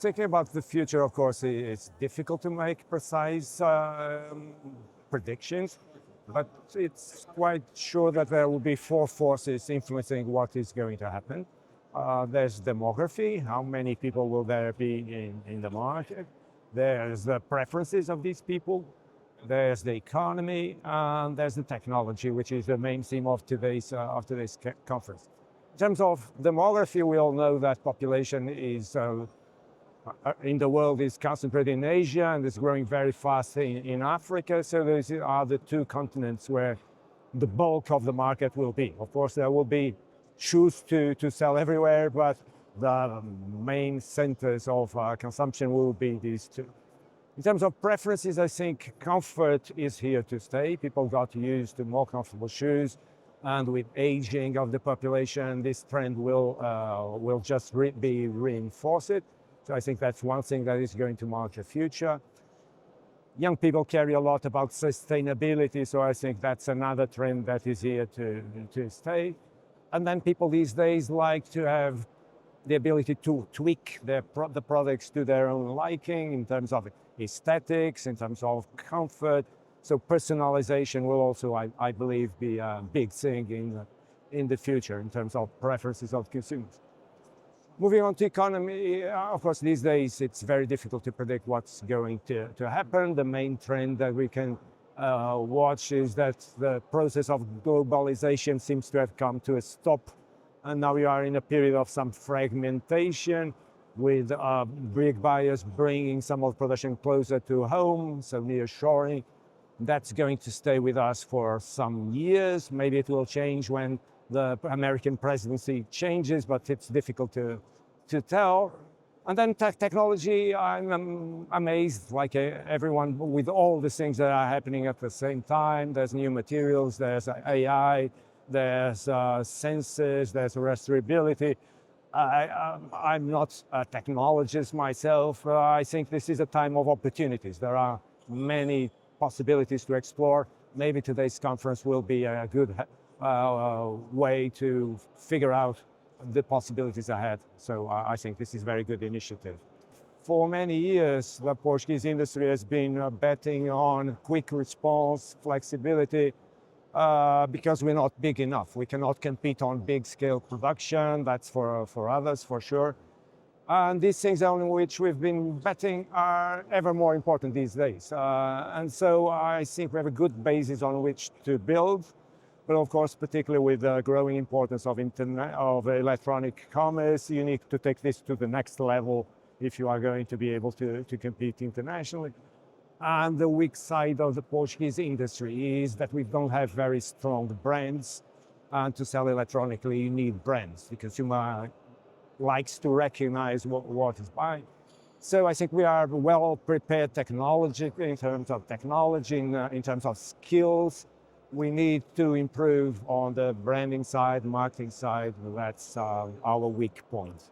Thinking about the future, of course, it's difficult to make precise predictions, but it's quite sure that there will be four forces influencing what is going to happen. There's demography, how many people will there be in the market? There's the preferences of these people, there's the economy, and there's the technology, which is the main theme of today's conference. In terms of demography, we all know that population is in the world is concentrated in Asia and is growing very fast in Africa. So these are the two continents where the bulk of the market will be. Of course, there will be shoes to sell everywhere, but the main centers of consumption will be these two. In terms of preferences, I think comfort is here to stay. People got used to more comfortable shoes, and with aging of the population, this trend will just be reinforced. So I think that's one thing that is going to mark the future. Young people carry a lot about sustainability, so I think that's another trend that is here to stay. And then people these days like to have the ability to tweak the products to their own liking in terms of aesthetics, in terms of comfort. So personalization will also, I believe, be a big thing in the future in terms of preferences of consumers. Moving on to economy, of course, these days it's very difficult to predict what's going to happen. The main trend that we can watch is that the process of globalization seems to have come to a stop. And now we are in a period of some fragmentation with big buyers bringing some of the production closer to home, so nearshoring. That's going to stay with us for some years. Maybe it will change when the American presidency changes, but it's difficult to tell. And then technology, I'm amazed, like everyone, with all the things that are happening at the same time. There's new materials, there's AI, there's sensors, there's restaurability. I'm not a technologist myself. I think this is a time of opportunities. There are many possibilities to explore. Maybe today's conference will be a good way to figure out the possibilities ahead. So I think this is a very good initiative. For many years, the Portuguese industry has been betting on quick response, flexibility, because we're not big enough. We cannot compete on big scale production. That's for others, for sure. And these things on which we've been betting are ever more important these days. And so I think we have a good basis on which to build. But of course, particularly with the growing importance of electronic commerce, you need to take this to the next level if you are going to be able to compete internationally. And the weak side of the Portuguese industry is that we don't have very strong brands. And to sell electronically, you need brands. The consumer likes to recognize what is buying. So I think we are well prepared technologically in terms of technology, in terms of skills. We need to improve on the branding side, marketing side. That's our weak point.